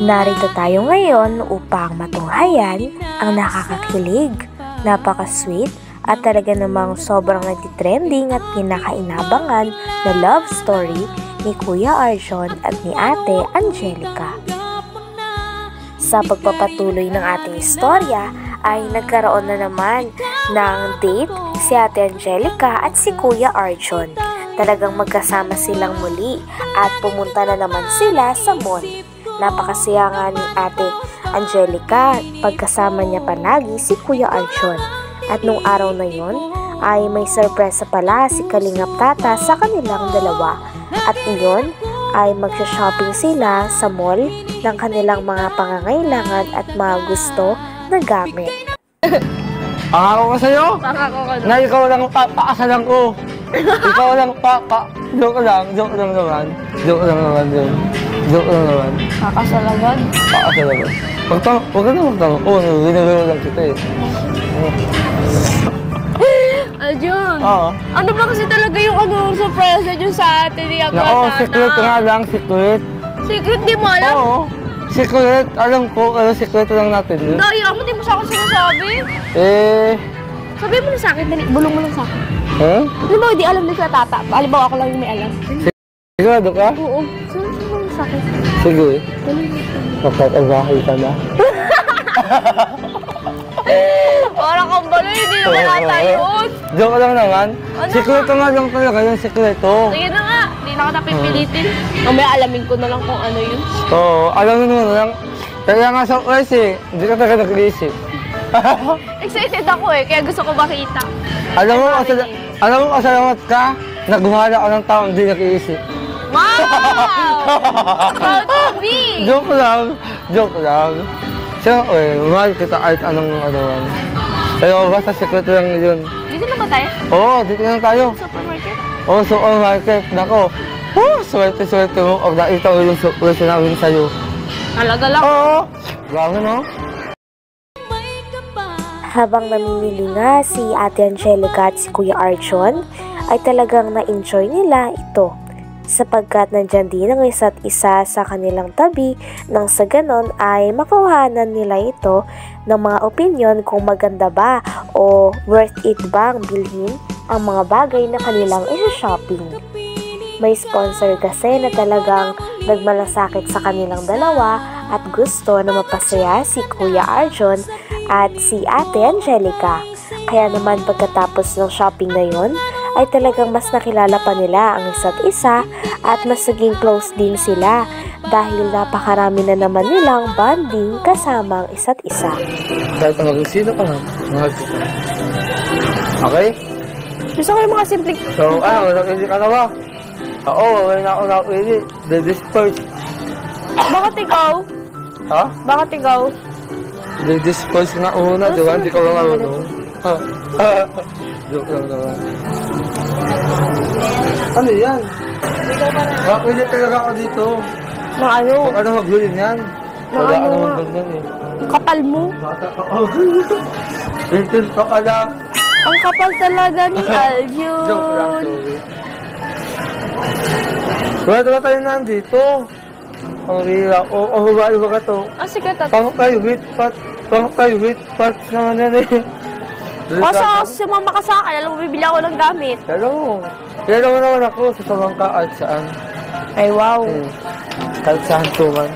Narito tayo ngayon upang matunghayan ang nakakakilig, napaka-sweet at talaga namang sobrang nagtitrending at pinakainabangan na love story ni Kuya Arjon at ni Ate Angelica. Sa pagpapatuloy ng ating istorya ay nagkaroon na naman ng date si Ate Angelica at si Kuya Arjon. Talagang magkasama silang muli at pumunta na naman sila sa mall. Napakasaya nga ni Ate Angelica pagkasama niya palagi si Kuya Arjon. At nung araw na yon ay may sorpresa pala si Kalingap Tata sa kanilang dalawa. At iyon ay magsha-shopping sila sa mall ng kanilang mga pangangailangan at mga gusto na gamit. Pangako ko sa'yo? Pangako ko Na ikaw lang papakasalan ko. Ikaw lang joke lang naman. Joke lang naman. Kakasalagan. Pakasalagan. Huwag ka na magtanong. Oo, ginagano lang kita eh. Arjon, Oo. ano ba kasi talaga yung surprise niyo sa atin ni Abba Oo, Sana? secret nga lang, secret. Secret, di mo alam? Oo. Secret, alam ko, pero secret lang natin yun. Daya mo, di mo sa akin sinasabi. Sabihin mo na sa akin, dali, bulong mo lang sa akin. Ano ba, di alam na sa tata. Halimbawa ako lang yung may alam. Sigurado ka? Oo. Sabihin mo lang sa akin. Sige. Dali mo. Magkakabahay ka na. Parang kang baloy, hindi naman ata yun. Joke lang naman. Ano? Sekreto nga lang talaga yung sekreto. Sige na nga, hindi na kita pipilitin. Mamaya alamin ko na lang kung ano yun. Oo, alam mo naman lang. Kaya nga surprise eh. Hindi ka talaga nag-iisip. Excited ako eh, kaya gusto ko makita. Alam mo, kasalamat ka na gumahala ka ng taong hindi nag-iisip. Wow! Proud to be! Joke lang. Siyempre, mahal kita kahit anong ano. Pero basta sekreto lang yun. Dito na ba tayo? Oo, dito lang tayo. Supermarket? Oo, supermarket. Nako. Swerte mo. Huwag nakita mo yung surprise namin sa'yo. Talaga lang. Oo. Grabe no? Habang namimili nga si Ate Angelica at si Kuya Arjon ay talagang na-enjoy nila ito sapagkat nandyan din ang isa't isa sa kanilang tabi nang sa ganon ay makuhanan nila ito ng mga opinion kung maganda ba o worth it bang bilhin ang mga bagay na kanilang i-shopping. May sponsor kasi na talagang nagmalasakit sa kanilang dalawa at gusto na mapasaya si Kuya Arjon at si Ate Angelica. Kaya naman pagkatapos ng shopping na yon ay talagang mas nakilala pa nila ang isa't isa at mas naging close din sila dahil napakarami na naman nilang bonding kasama ang isa't isa. Kahit maging sino ka nga, mahal kita. Okay? Gusto ko yung mga simple... So, nakili ka na ba? Oo, wala na ako nakili. The disperse. Bakit ikaw? Ha? Bakit ikaw? The disperse na una, di ba? Hindi ko lang ano. Joke lang naman. Ano yan? Nakili talaga ako dito. Mga ano? Kung ano magbili niyan? Wala ka naman ganyan eh. Kapal mo? Bata ka ako. Intin ka pala. Ang kapal talaga ni Arjon. Joke lang, sorry. Wala tayo nandito. Ang rila. O babae ba ka to? Sige, Pangok kayo, wait pat naman yan eh. Basta sumama ka sa akin, alam mo, bibili ako ng gamit. Hello mo naman ako sa samangka at saan. Ay, wow. Kahit saan tuman.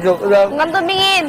Joke lang. Hanggang tumingin.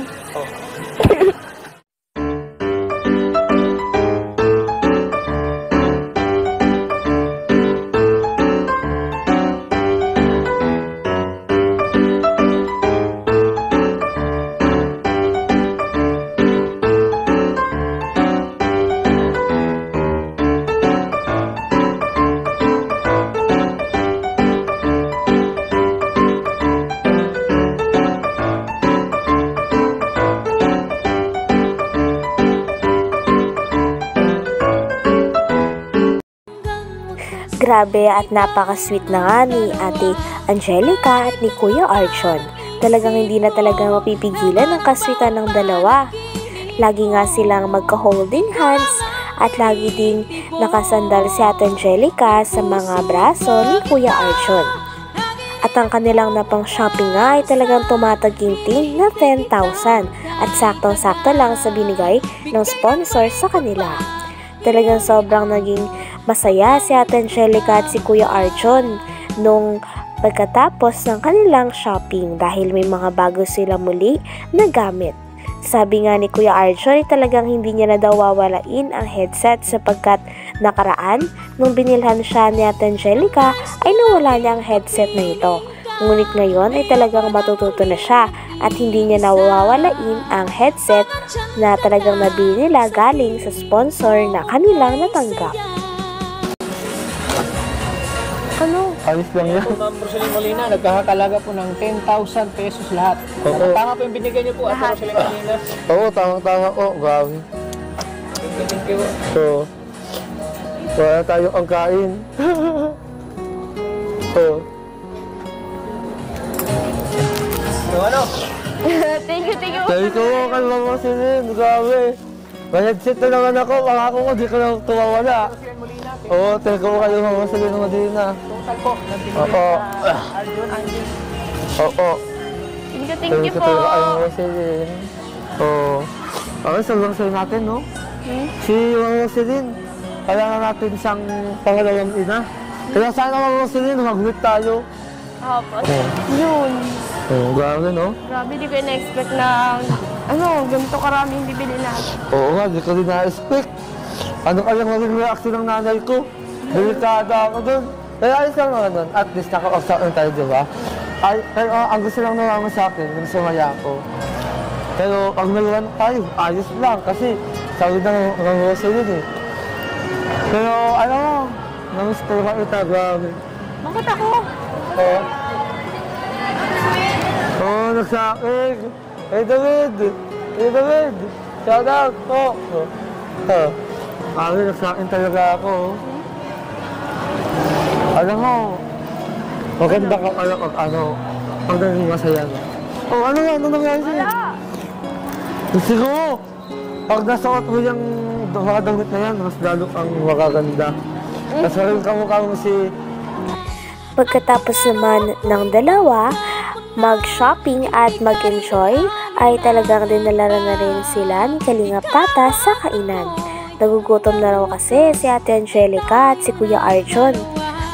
Grabe at napaka-sweet na nga ni Ate Angelica at ni Kuya Arjon. Talagang hindi na talaga mapipigilan ang kaswitan ng dalawa. Lagi nga silang magka-holding hands at lagi ding nakasandal si Ate Angelica sa mga braso ni Kuya Arjon. At ang kanilang napang shopping nga ay talagang tumataginting na 10,000 at saktong-sakto lang sa binigay ng sponsor sa kanila. Talagang sobrang naging masaya si Ate Angelica at si Kuya Arjon nung pagkatapos ng kanilang shopping dahil may mga bago sila muli na gamit. Sabi nga ni Kuya Arjon ay talagang hindi niya na daw wawalain ang headset sapagkat nakaraan nung binilhan siya ni Ate Angelica ay nawala niya ang headset na ito. Ngunit ngayon ay talagang matututo na siya at hindi niya nawawalain ang headset na talagang nabili nila galing sa sponsor na kanilang natanggap. Ano? Ayos lang yan. Ma'am Rosalie Molina, nagkakalaga po ng 10,000 pesos lahat. Oo. Tama po yung binigay niyo po, Ate Rosalie Molina. Oo, tama po. Grabe. Thank you. So, wala tayo ang kain. Oo. So ano? Thank you. Sabi ko kay Mama Celine, grabe. May headset na naman ako, pangako ko, di ko lang tumawala. Rosalie Molina, Oo, thank you kay Mama Celine Medina. total po. Oo. Arjon, Angel. Oo. Thank you po. Talaga kay Mama Celine. Oo. Okay, sobrang sayo natin, no? Si Mama Celine, kailangan natin siyang pangalawang ina. Kaya sana Mama Celine, mag-meet tayo. Opo. Oo. Yun. Oo, grabe, no? Grabe, di ko na-expect na, ganito karami yung bibili natin. Oo nga, di ko rin na-expect. Ano kayang maging reaction ng nanay ko? Delikada ako dun. Kaya ayos lang naman nun. At least naka-usap na tayo, di ba? Ay, pero ang gusto lang naman sa akin, yung sumaya ako. Pero pag nalaman tayo, ayos lang. Kasi sabi na ng Rosalie eh. Pero ano mo, namusta ka ita, grabe. Bakit ako? Oo. Oo, nagsaking. Hey David! Hey David! Shout out po! Oo. Sabi, nagsaking talaga ako. Alam mo, maganda ka pala pag pag naging masaya na. Oh, ano nangyari sa'yo? Siguro, pag nasuot mo yung mga damit na yan, mas lalo kang makaganda. Tapos rin kamukha mo si... Pagkatapos naman ng dalawa, mag-shopping at mag-enjoy, ay talagang dinala na rin sila ni Kalingap Tata sa kainan. Nagugutom na raw kasi si Ate Angelica at si Kuya Arjon.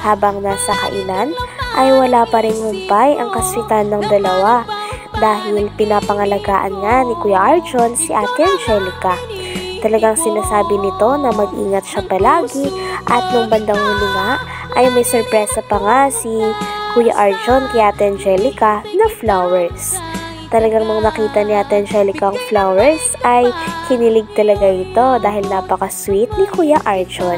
Habang nasa kainan, ay wala pa rin humpay ang kaswitan ng dalawa dahil pinapangalagaan nga ni Kuya Arjon si Ate Angelica. Talagang sinasabi nito na mag-ingat siya palagi at nung bandang huli nga ay may sorpresa pa nga si Kuya Arjon kay Ate Angelica na flowers. Talagang nung nakita ni Ate Angelica ang flowers ay kinilig talaga ito dahil napaka-sweet ni Kuya Arjon.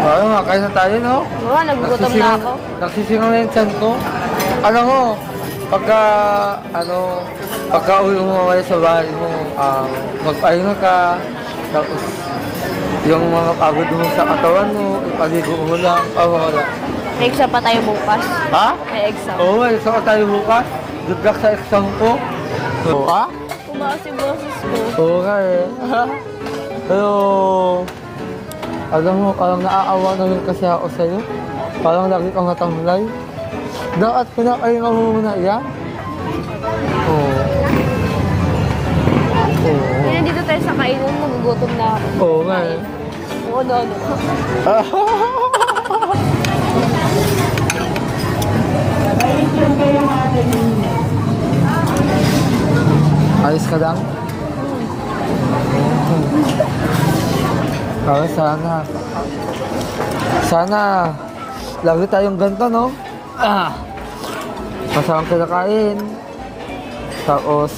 Oo nga, kain na tayo, no? Oo, nagugutom na ako. Nagsisingaw na yung tiyan ko. Alam mo, pagka uwi mo mamaya sa bahay mo, magpahinga ka, tapos yung mga pagod mo sa katawan mo, ipaligo mo lang, wala. May exam pa tayo bukas. Ha? May exam. Oo, may exam tayo bukas. Good luck sa exam ko. Oo, ha? Kumakas yung boses ko. Oo nga eh. Pero, alam mo, parang naaawa na rin kasi ako sa'yo. Parang lagi kang natamlay. Dapat pinakain mo muna yan. Oo. Oo. Kaya dito tayo sa kainan, nagugutom na ako. Oo nga eh. Oo, no. Ayos ka lang? Para sana lagi tayong ganito, no? Masarang kinakain. Tapos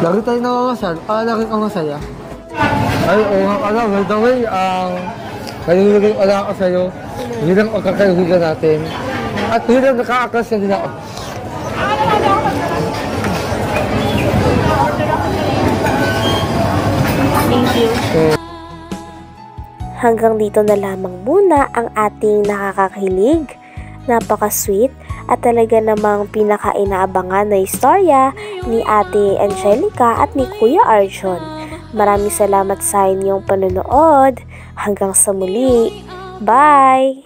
lagi tayong namamasal. Lagi kang masaya. Ay, oo nga pala, by the way, nalilagay ko lang ako sa'yo bilang pagkakaibigan natin. At bilang nakaakas na din ako. Thank you. Hanggang dito na lamang muna ang ating nakakakilig, napaka-sweet at talaga namang pinaka-inaabangan na istorya ni Ate Angelica at ni Kuya Arjon. Maraming salamat sa inyong panonood. Hanggang sa muli. Bye!